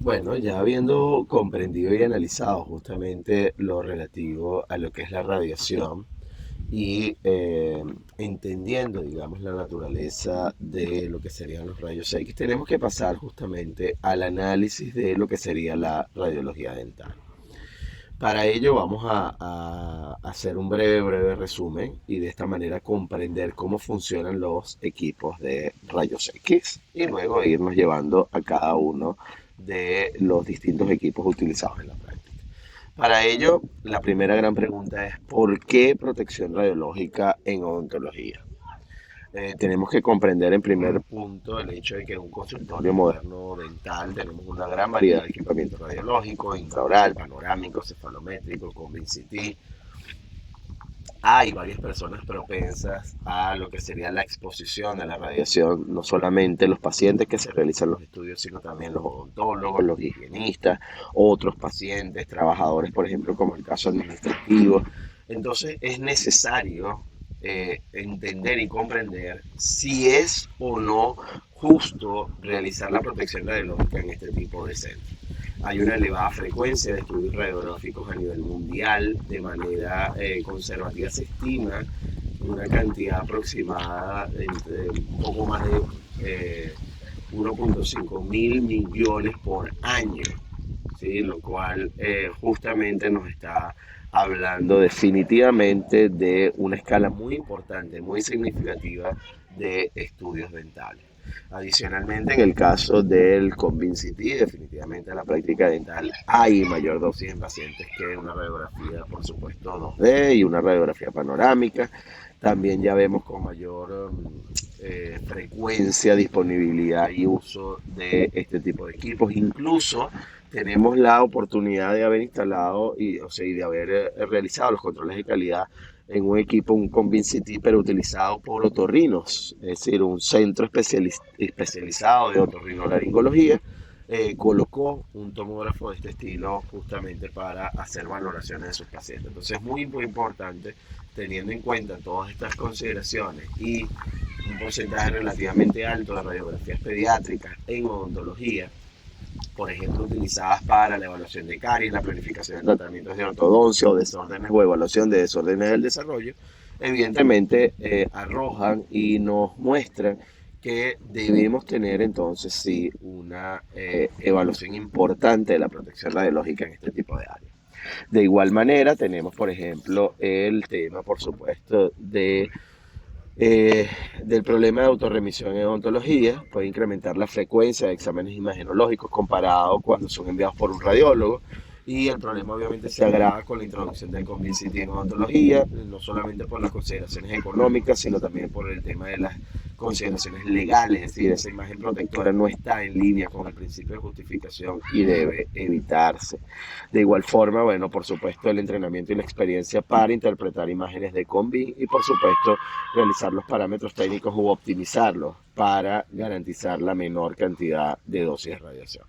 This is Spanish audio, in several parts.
Bueno, ya habiendo comprendido y analizado justamente lo relativo a lo que es la radiación y entendiendo, digamos, la naturaleza de lo que serían los rayos X, tenemos que pasar justamente al análisis de lo que sería la radiología dental. Para ello vamos a hacer un breve resumen y de esta manera comprender cómo funcionan los equipos de rayos X y luego irnos llevando a cada uno de los distintos equipos utilizados en la práctica. Para ello, la primera gran pregunta es ¿por qué protección radiológica en odontología? Tenemos que comprender en primer punto el hecho de que en un consultorio moderno dental tenemos una gran variedad de equipamiento radiológico, intraoral, panorámico, cefalométrico, con VCT. Hay varias personas propensas a lo que sería la exposición a la radiación, no solamente los pacientes que se realizan los estudios, sino también los odontólogos, los higienistas, otros pacientes, trabajadores, por ejemplo, como el caso administrativo. Entonces es necesario entender y comprender si es o no justo realizar la protección radiológica en este tipo de centros. Hay una elevada frecuencia de estudios radiográficos a nivel mundial. De manera conservativa se estima una cantidad aproximada entre un poco más de 1.5 mil millones por año, ¿sí? Lo cual justamente nos está hablando definitivamente de una escala muy importante, muy significativa de estudios dentales. Adicionalmente, en el caso del Convincity, definitivamente en la práctica dental hay mayor dosis en pacientes que una radiografía, por supuesto, 2D y una radiografía panorámica. También ya vemos con mayor frecuencia, disponibilidad y uso de este tipo de equipos. Incluso tenemos la oportunidad de haber instalado o sea, y de haber realizado los controles de calidad en un equipo, un Convincity, pero utilizado por otorrinos, es decir, un centro especializado de otorrinolaringología colocó un tomógrafo de este estilo justamente para hacer valoraciones de sus pacientes. Entonces es muy importante, teniendo en cuenta todas estas consideraciones y un porcentaje relativamente alto de radiografías pediátricas en odontología, por ejemplo, utilizadas para la evaluación de caries, la planificación de tratamientos de ortodoncia o desórdenes o evaluación de desórdenes del desarrollo, evidentemente arrojan y nos muestran que debemos tener entonces sí una evaluación importante de la protección radiológica en este tipo de áreas. De igual manera, tenemos, por ejemplo, el tema, por supuesto, del problema de autorremisión en odontología. Puede incrementar la frecuencia de exámenes imagenológicos comparado cuando son enviados por un radiólogo. Y el problema obviamente se agrava con la introducción del Convincity en odontología, no solamente por las consideraciones económicas, sino también por el tema de las consideraciones legales, es decir, esa imagen protectora no está en línea con el principio de justificación y debe evitarse. De igual forma, bueno, por supuesto, el entrenamiento y la experiencia para interpretar imágenes de Convin y, por supuesto, realizar los parámetros técnicos u optimizarlos para garantizar la menor cantidad de dosis de radiación.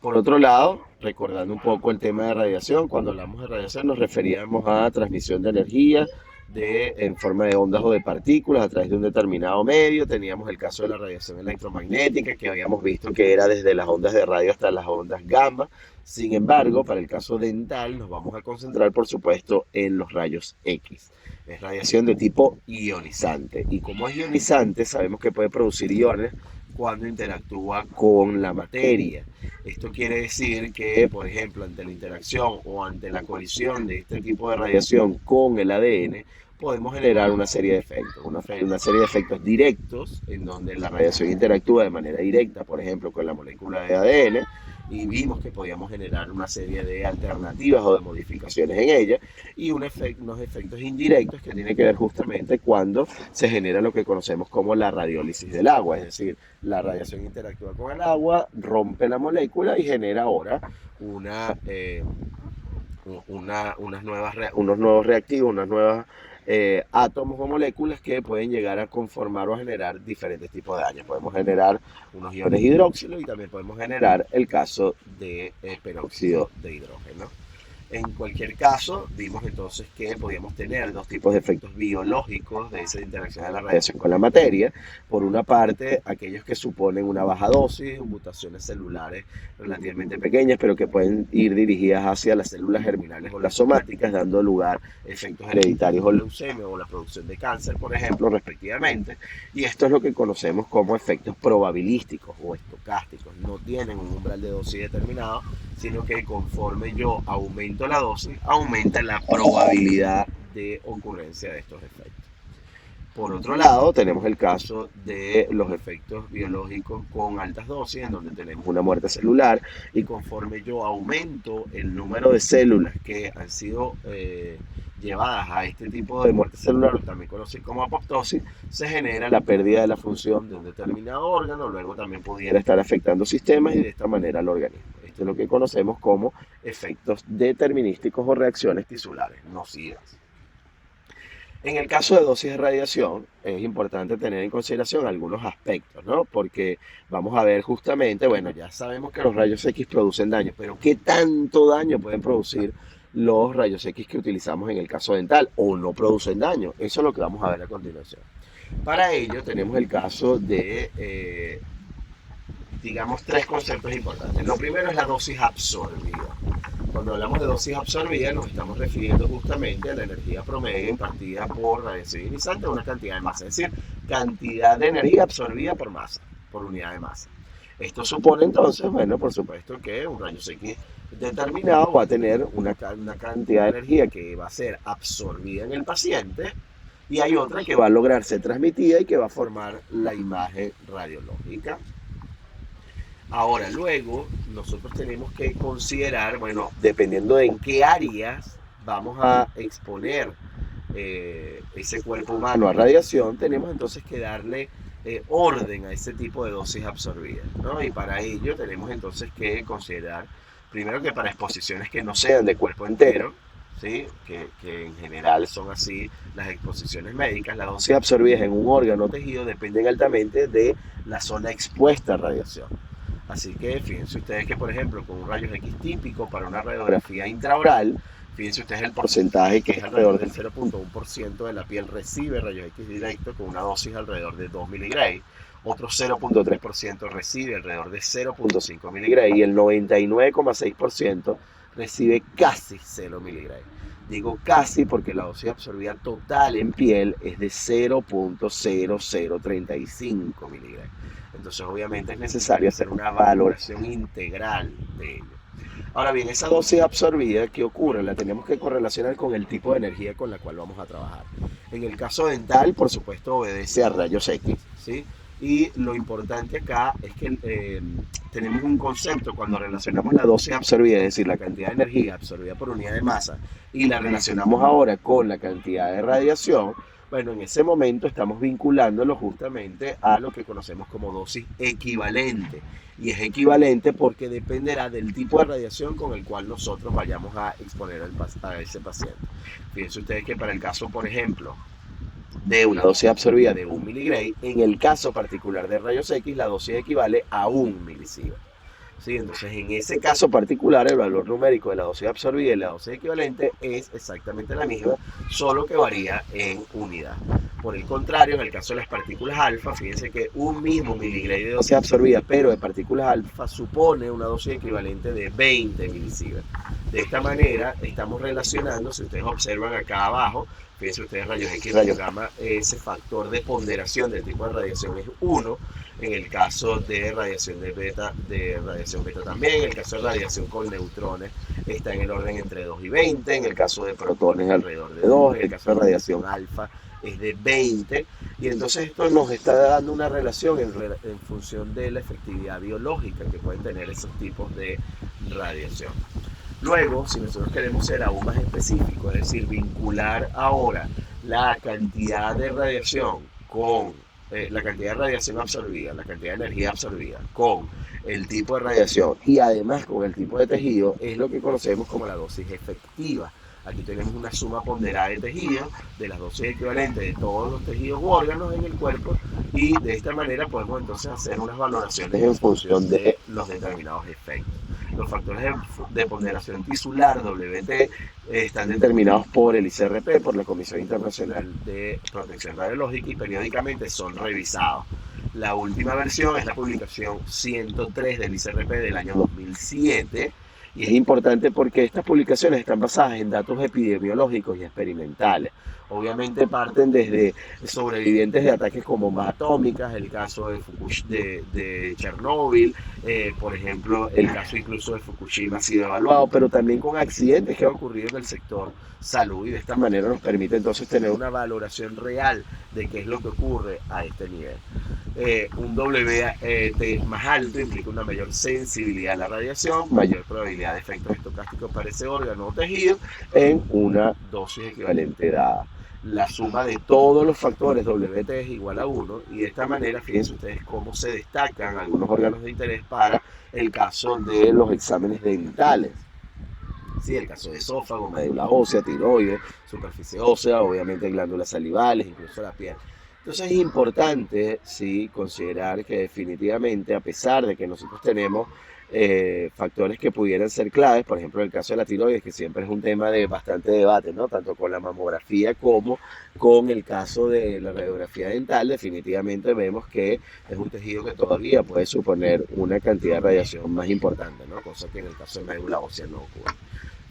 Por otro lado, recordando un poco el tema de radiación, cuando hablamos de radiación nos referíamos a transmisión de energía en forma de ondas o de partículas a través de un determinado medio. Teníamos el caso de la radiación electromagnética, que habíamos visto que era desde las ondas de radio hasta las ondas gamma. Sin embargo, para el caso dental nos vamos a concentrar, por supuesto, en los rayos X. Es radiación de tipo ionizante. Y como es ionizante, sabemos que puede producir iones cuando interactúa con la materia. Esto quiere decir que, por ejemplo, ante la interacción o ante la colisión de este tipo de radiación con el ADN, podemos generar una serie de efectos, una serie de efectos directos en donde la radiación interactúa de manera directa, por ejemplo, con la molécula de ADN, y vimos que podíamos generar una serie de alternativas o de modificaciones en ella, y unos efectos indirectos que tienen que ver justamente cuando se genera lo que conocemos como la radiólisis del agua, es decir, la radiación interactúa con el agua, rompe la molécula y genera ahora una, unos nuevos reactivos, unas nuevas átomos o moléculas que pueden llegar a conformar o a generar diferentes tipos de daños. Podemos generar unos iones hidróxilos y también podemos generar el caso de peróxido de hidrógeno. En cualquier caso, vimos entonces que podíamos tener dos tipos de efectos biológicos de esa interacción de la radiación con la materia. Por una parte, aquellos que suponen una baja dosis, mutaciones celulares relativamente pequeñas, pero que pueden ir dirigidas hacia las células germinales o las somáticas, dando lugar a efectos hereditarios o leucemia o la producción de cáncer, por ejemplo, respectivamente. Y esto es lo que conocemos como efectos probabilísticos o estocásticos. No tienen un umbral de dosis determinado, sino que conforme yo aumento la dosis, aumenta la probabilidad de ocurrencia de estos efectos. Por otro lado, tenemos el caso de los efectos biológicos con altas dosis, en donde tenemos una muerte celular, y conforme yo aumento el número de células que han sido llevadas a este tipo de muerte celular, también conocido como apoptosis, se genera la pérdida de la función de un determinado órgano, luego también pudiera estar afectando sistemas y de esta manera al organismo. Esto es lo que conocemos como efectos determinísticos o reacciones tisulares nocivas. En el caso de dosis de radiación, es importante tener en consideración algunos aspectos, ¿no? Porque vamos a ver justamente, bueno, ya sabemos que los rayos X producen daño, pero ¿qué tanto daño pueden producir los rayos X que utilizamos en el caso dental o no producen daño? Eso es lo que vamos a ver a continuación. Para ello tenemos el caso de, digamos, tres conceptos importantes. Lo primero es la dosis absorbida. Cuando hablamos de dosis absorbida nos estamos refiriendo justamente a la energía promedio impartida por radiación ionizante a una cantidad de masa, es decir, cantidad de energía absorbida por masa, por unidad de masa. Esto supone entonces, bueno, por supuesto que un rayo X determinado va a tener una cantidad de energía que va a ser absorbida en el paciente y hay otra que va a lograr ser transmitida y que va a formar la imagen radiológica. Ahora, luego, nosotros tenemos que considerar, bueno, dependiendo de en qué áreas vamos a exponer ese cuerpo humano a radiación, tenemos entonces que darle orden a ese tipo de dosis absorbidas, ¿no? Y para ello tenemos entonces que considerar, primero que para exposiciones que no sean de cuerpo entero, ¿sí? Que en general son así las exposiciones médicas, las dosis absorbidas en un órgano o tejido dependen altamente de la zona expuesta a radiación. Así que fíjense ustedes que, por ejemplo, con un rayos X típico para una radiografía intraoral, fíjense ustedes el porcentaje que es alrededor del 0.1% de la piel recibe rayos X directo con una dosis alrededor de 2 miligray, otro 0.3% recibe alrededor de 0.5 miligray y el 99,6% recibe casi 0 miligray. Digo casi porque la dosis absorbida total en piel es de 0.0035 miligray. Entonces, obviamente es necesario hacer una valoración integral de ello. Ahora bien, esa dosis absorbida, ¿qué ocurre? La tenemos que correlacionar con el tipo de energía con la cual vamos a trabajar. En el caso dental, por supuesto, obedece a rayos X, ¿sí? Y lo importante acá es que tenemos un concepto cuando relacionamos la dosis absorbida, es decir, la cantidad de energía absorbida por unidad de masa, y la relacionamos ahora con la cantidad de radiación. Bueno, en ese momento estamos vinculándolo justamente a lo que conocemos como dosis equivalente. Y es equivalente porque dependerá del tipo de radiación con el cual nosotros vayamos a exponer a ese paciente. Fíjense ustedes que para el caso, por ejemplo, de una dosis absorbida de 1 miligray, en el caso particular de rayos X, la dosis equivale a 1 milisievert. ¿Sí? Entonces, en ese caso particular, el valor numérico de la dosis absorbida y la dosis equivalente es exactamente la misma, solo que varía en unidad. Por el contrario, en el caso de las partículas alfa, fíjense que un mismo miligray de dosis absorbida, pero de partículas alfa, supone una dosis equivalente de 20 milisievert. De esta manera, estamos relacionando, si ustedes observan acá abajo, fíjense ustedes rayos X, rayos gamma, ese factor de ponderación del tipo de radiación es 1. En el caso de radiación de beta también, en el caso de radiación con neutrones está en el orden entre 2 y 20, en el caso de protones alrededor de 2, en el caso de radiación alfa es de 20, y entonces esto nos está dando una relación en función de la efectividad biológica que pueden tener esos tipos de radiación. Luego, si nosotros queremos ser aún más específicos, es decir, vincular ahora la cantidad de radiación con la cantidad de radiación absorbida, la cantidad de energía absorbida con el tipo de radiación y además con el tipo de tejido, es lo que conocemos como la dosis efectiva. Aquí tenemos una suma ponderada de tejido, de las dosis equivalentes de todos los tejidos u órganos en el cuerpo, y de esta manera podemos entonces hacer unas valoraciones en función de los determinados efectos. Los factores de ponderación tisular, WT, están determinados por el ICRP, por la Comisión Internacional de Protección Radiológica, y periódicamente son revisados. La última versión es la publicación 103 del ICRP del año 2007, y es importante porque estas publicaciones están basadas en datos epidemiológicos y experimentales. Obviamente parten desde sobrevivientes de ataques con bombas atómicas, el caso de Chernóbil, por ejemplo, el caso incluso de Fukushima ha sido evaluado, pero también con accidentes que han ocurrido en el sector salud, y de esta manera nos permite entonces tener una valoración real de qué es lo que ocurre a este nivel. Un WT más alto implica una mayor sensibilidad a la radiación, mayor probabilidad de efectos estocásticos para ese órgano o tejido en una dosis equivalente dada. La suma de todos los factores WT es igual a 1, y de esta manera fíjense ustedes cómo se destacan algunos órganos de interés para el caso de los exámenes dentales. Sí, el caso de esófago, médula ósea, tiroides, superficie ósea, obviamente glándulas salivales, incluso la piel. Entonces es importante, sí, considerar que definitivamente, a pesar de que nosotros tenemos factores que pudieran ser claves, por ejemplo el caso de la tiroides, que siempre es un tema de bastante debate, ¿no? Tanto con la mamografía como con el caso de la radiografía dental, definitivamente vemos que es un tejido que todavía puede suponer una cantidad de radiación más importante, ¿no? Cosa que en el caso de médula ósea no ocurre.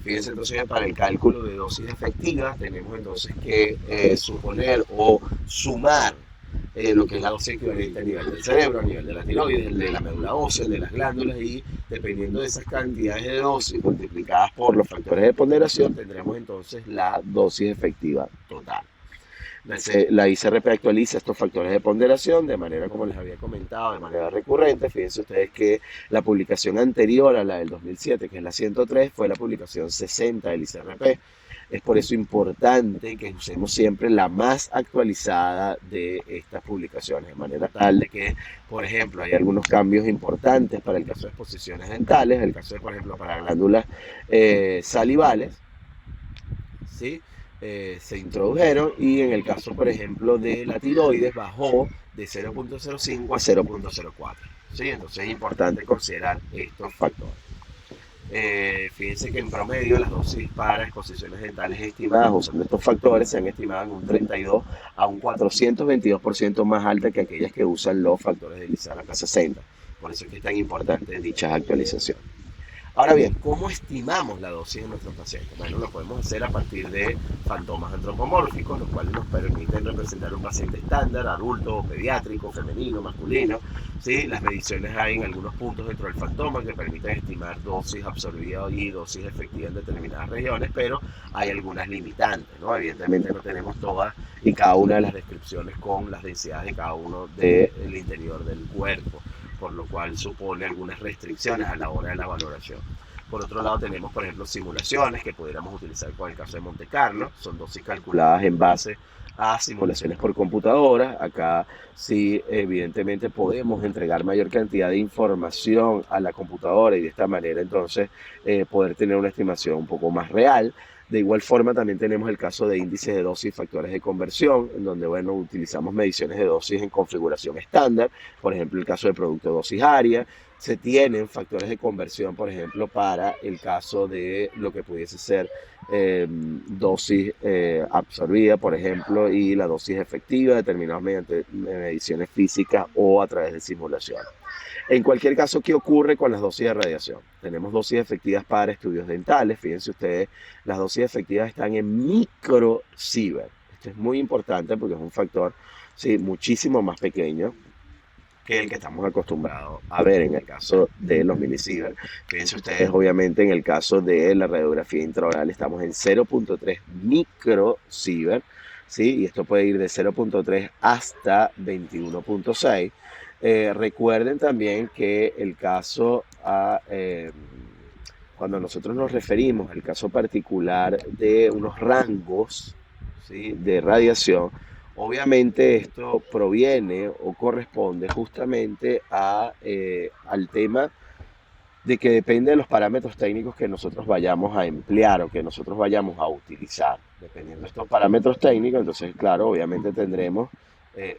Fíjense entonces que para el cálculo de dosis efectivas tenemos entonces que suponer o sumar lo que es la dosis equivalente a nivel del cerebro, a nivel de la tiroides, de la médula ósea, de las glándulas, y dependiendo de esas cantidades de dosis multiplicadas por los factores de ponderación tendremos entonces la dosis efectiva total. La ICRP actualiza estos factores de ponderación de manera, como les había comentado, de manera recurrente. Fíjense ustedes que la publicación anterior a la del 2007, que es la 103, fue la publicación 60 del ICRP. Es por eso importante que usemos siempre la más actualizada de estas publicaciones, de manera tal de que, por ejemplo, hay algunos cambios importantes para el caso de exposiciones dentales, el caso de, por ejemplo, para glándulas salivales, ¿sí? Se introdujeron, y en el caso, por ejemplo, de la tiroides bajó de 0.05 a 0.04. ¿Sí? Entonces es importante considerar estos factores. Fíjense que en promedio las dosis para exposiciones dentales estimadas usando estos factores se han estimado en un 32 a un 422% más alta que aquellas que usan los factores de ICRP 60. Por eso es que es tan importante dichas actualizaciones. Ahora bien, ¿cómo estimamos la dosis de nuestros pacientes? Bueno, lo podemos hacer a partir de fantomas antropomórficos, los cuales nos permiten representar un paciente estándar, adulto, pediátrico, femenino, masculino. ¿Sí? Las mediciones hay en algunos puntos dentro del fantoma que permiten estimar dosis absorbidas y dosis efectivas en determinadas regiones, pero hay algunas limitantes, ¿no? Evidentemente no tenemos todas y cada una de las descripciones con las densidades de cada uno del interior del cuerpo, por lo cual supone algunas restricciones a la hora de la valoración. Por otro lado tenemos, por ejemplo, simulaciones que pudiéramos utilizar con el caso de Monte Carlo. Son dosis calculadas en base a simulaciones por computadora. Acá sí, evidentemente podemos entregar mayor cantidad de información a la computadora y de esta manera entonces poder tener una estimación un poco más real. De igual forma también tenemos el caso de índices de dosis y factores de conversión, en donde, bueno, utilizamos mediciones de dosis en configuración estándar, por ejemplo el caso de producto dosis área. Se tienen factores de conversión, por ejemplo, para el caso de lo que pudiese ser dosis absorbida, por ejemplo, y la dosis efectiva, determinados mediante mediciones físicas o a través de simulación. En cualquier caso, ¿qué ocurre con las dosis de radiación? Tenemos dosis efectivas para estudios dentales. Fíjense ustedes, las dosis efectivas están en microsievert. Esto es muy importante porque es un factor, sí, muchísimo más pequeño que el que estamos acostumbrados a ver en el caso de los milisievert. Fíjense ustedes, obviamente, en el caso de la radiografía intraoral estamos en 0.3 microsievert, ¿sí? Y esto puede ir de 0.3 hasta 21.6. Recuerden también que el caso cuando nosotros nos referimos al caso particular de unos rangos, ¿sí?, de radiación, obviamente esto proviene o corresponde justamente al tema de que depende de los parámetros técnicos que nosotros vayamos a emplear o que nosotros vayamos a utilizar. Dependiendo de estos parámetros técnicos, entonces, claro, obviamente tendremos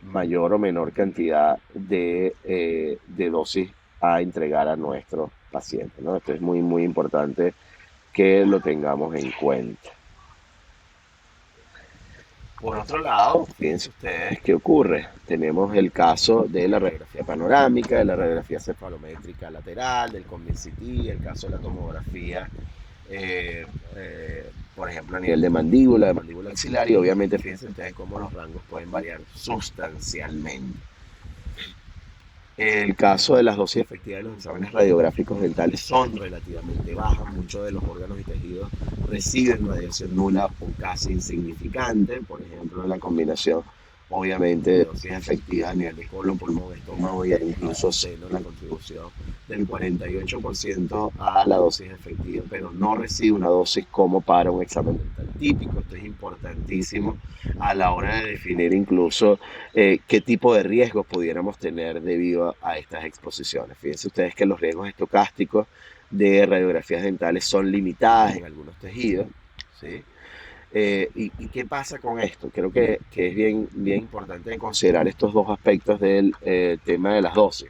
mayor o menor cantidad de dosis a entregar a nuestros pacientes, ¿no? Esto es muy, muy importante que lo tengamos en cuenta. Por otro lado, fíjense ustedes qué ocurre. Tenemos el caso de la radiografía panorámica, de la radiografía cefalométrica lateral, del Combin CT, el caso de la tomografía, eh, por ejemplo, a nivel de mandíbula axilar, y obviamente fíjense ustedes cómo los rangos pueden variar sustancialmente. El caso de las dosis efectivas de los exámenes radiográficos dentales son relativamente bajas. Muchos de los órganos y tejidos reciben radiación nula o casi insignificante. Por ejemplo, la combinación, obviamente, de dosis efectivas a nivel de colon, pulmón, estómago e incluso seno, la contribución del 48% a la dosis efectiva, pero no recibe una dosis como para un examen dental típico. Esto es importantísimo a la hora de definir incluso qué tipo de riesgos pudiéramos tener debido a estas exposiciones. Fíjense ustedes que los riesgos estocásticos de radiografías dentales son limitadas en algunos tejidos, ¿sí? ¿Y qué pasa con esto? Creo que es bien, bien importante considerar estos dos aspectos del tema de las dosis.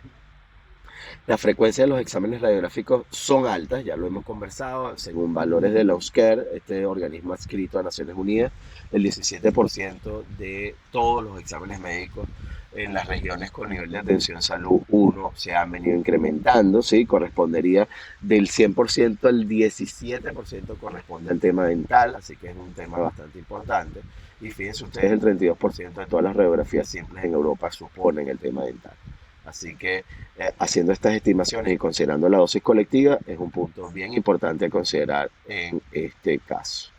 La frecuencia de los exámenes radiográficos son altas, ya lo hemos conversado, según valores de la USCARE, este organismo adscrito a Naciones Unidas, el 17% de todos los exámenes médicos en las regiones con nivel de atención salud 1 se han venido incrementando, ¿sí? Correspondería del 100% al 17% corresponde al tema dental, así que es un tema bastante importante. Y fíjense ustedes, el 32% de todas las radiografías simples en Europa suponen el tema dental. Así que haciendo estas estimaciones y considerando la dosis colectiva es un punto bien importante a considerar en este caso.